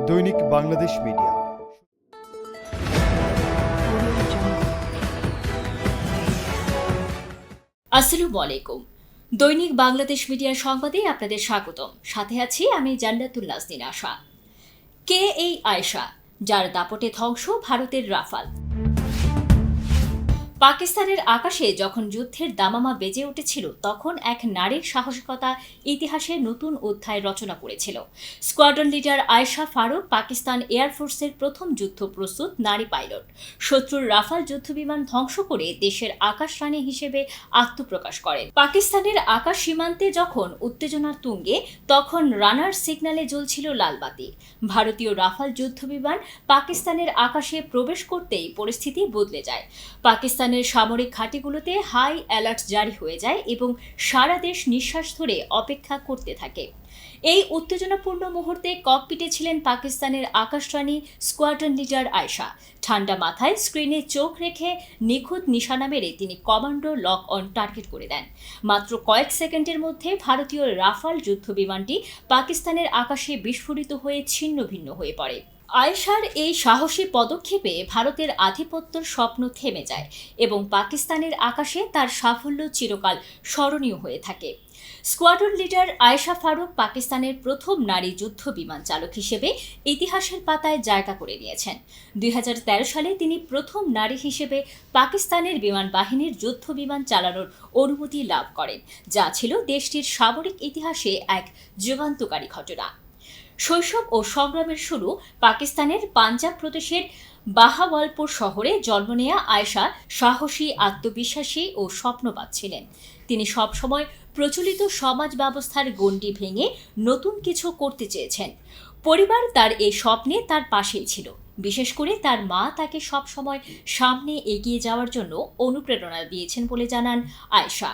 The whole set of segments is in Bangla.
দৈনিক বাংলাদেশ মিডিয়া। আসসালামু আলাইকুম। দৈনিক বাংলাদেশ মিডিয়ার সংবাদে আপনাদের স্বাগতম। সাথে আছি আমি জান্নাতুল নাজনীন আশা। কে এই আয়েশা, যার দাপটে ধ্বংস ভারতের রাফাল? পাকিস্তানের আকাশে যখন যুদ্ধের দামামা বেজে উঠেছিল, তখন এক নারীর সাহসিকতা ইতিহাসে নতুন অধ্যায় রচনা করেছিল। স্কোয়াড্রন লিডার আয়েশা ফারুক পাকিস্তান এয়ারফোর্সের প্রথম যুদ্ধ প্রস্তুত নারী পাইলট। শত্রুর রাফাল যুদ্ধবিমান ধ্বংস করে দেশের আকাশরানী হিসেবে আত্মপ্রকাশ করেন। পাকিস্তানের আকাশ সীমান্তে যখন উত্তেজনার তুঙ্গে, তখন রানার সিগন্যালে জ্বলছিল লালবাতি। ভারতীয় রাফাল যুদ্ধবিমান পাকিস্তানের আকাশে প্রবেশ করতেই পরিস্থিতি বদলে যায়। পাকিস্তানের সামরিক ঘাঁটিগুলোতে হাই অ্যালার্ট জারি হয়ে যায় এবং সারা দেশ নিঃশ্বাস ধরে অপেক্ষা করতে থাকে। এই উত্তেজনাপূর্ণ মুহূর্তে ককপিটে ছিলেন পাকিস্তানের আকাশরানী স্কোয়াড্রন লিডার আয়েশা। ঠান্ডা মাথায় স্ক্রিনে চোখ রেখে নিখুঁত নিশানা মেরে তিনি কমান্ডো লক অন টার্গেট করে দেন। মাত্র কয়েক সেকেন্ডের মধ্যে ভারতীয় রাফাল যুদ্ধবিমানটি পাকিস্তানের আকাশে বিস্ফোরিত হয়ে ছিন্ন ভিন্ন হয়ে পড়ে। আয়েশার এই সাহসী পদক্ষেপে ভারতের আধিপত্যের স্বপ্ন থেমে যায় এবং পাকিস্তানের আকাশে তার সাফল্য চিরকাল স্মরণীয় হয়ে থাকে। স্কোয়াড্রন লিডার আয়েশা ফারুক পাকিস্তানের প্রথম নারী যুদ্ধ বিমান চালক হিসেবে ইতিহাসের পাতায় জায়গা করে নিয়েছেন। 2013 সালে তিনি প্রথম নারী হিসেবে পাকিস্তানের বিমান বাহিনীর যুদ্ধ বিমান চালানোর অনুমতি লাভ করেন, যা ছিল দেশটির সামরিক ইতিহাসে এক যুগান্তকারী ঘটনা। শৈশব ও সংগ্রামের শুরু পাকিস্তানের পাঞ্জাব প্রদেশের বাহাওয়ালপুর শহরে জন্ম নেয়া আয়েশা সাহসী, আত্মবিশ্বাসী ও স্বপ্নবাজ ছিলেন। তিনি সবসময় প্রচলিত সমাজ ব্যবস্থার গণ্ডি ভেঙে নতুন কিছু করতে চেয়েছেন। পরিবার তার এই স্বপ্নে তার পাশেই ছিল। বিশেষ করে তার মা তাকে সবসময় সামনে এগিয়ে যাওয়ার জন্য অনুপ্রেরণা দিয়েছেন বলে জানান আয়েশা।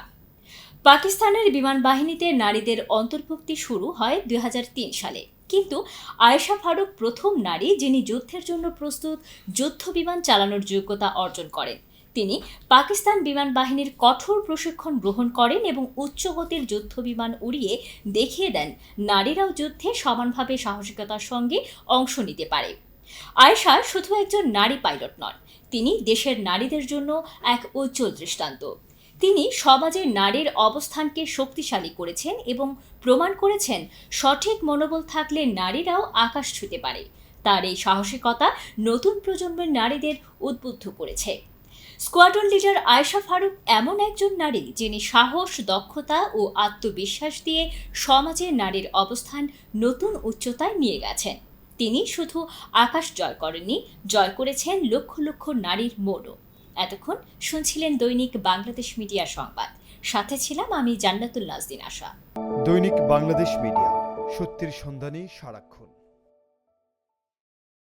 পাকিস্তানের বিমান বাহিনীতে নারীদের অন্তর্ভুক্তি শুরু হয় 2003 সালে, কিন্তু আয়েশা ফারুক প্রথম নারী যিনি যুদ্ধের জন্য প্রস্তুত যুদ্ধ বিমান চালানোর যোগ্যতা অর্জন করেন। তিনি পাকিস্তান বিমান বাহিনীর কঠোর প্রশিক্ষণ গ্রহণ করেন এবং উচ্চগতির যুদ্ধ বিমান উড়িয়ে দেখিয়ে দেন নারীরাও যুদ্ধে সমানভাবে সাহসিকতার সঙ্গে অংশ নিতে পারে। আয়েশা শুধু একজন নারী পাইলট নন, তিনি দেশের নারীদের জন্য এক উজ্জ্বল দৃষ্টান্ত। তিনি সমাজে নারীর অবস্থানকে শক্তিশালী করেছেন এবং প্রমাণ করেছেন সঠিক মনোবল থাকলে নারীরাও আকাশ ছুঁতে পারে। তার এই সাহসিকতা নতুন প্রজন্মের নারীদের উদ্বুদ্ধ করেছে। স্কোয়াড্রন লিডার আয়েশা ফারুক এমন একজন নারী যিনি সাহস, দক্ষতা ও আত্মবিশ্বাস দিয়ে সমাজে নারীর অবস্থান নতুন উচ্চতায় নিয়ে গেছেন। তিনি শুধু আকাশ জয় করেননি, জয় করেছেন লক্ষ লক্ষ নারীর মনও। এতক্ষণ শুনছিলেন দৈনিক বাংলাদেশ মিডিয়া সংবাদ। সাথে ছিলাম আমি জান্নাতুল নাজনীন আশা। দৈনিক বাংলাদেশ মিডিয়া, সত্যের সন্ধানে সারাক্ষণ।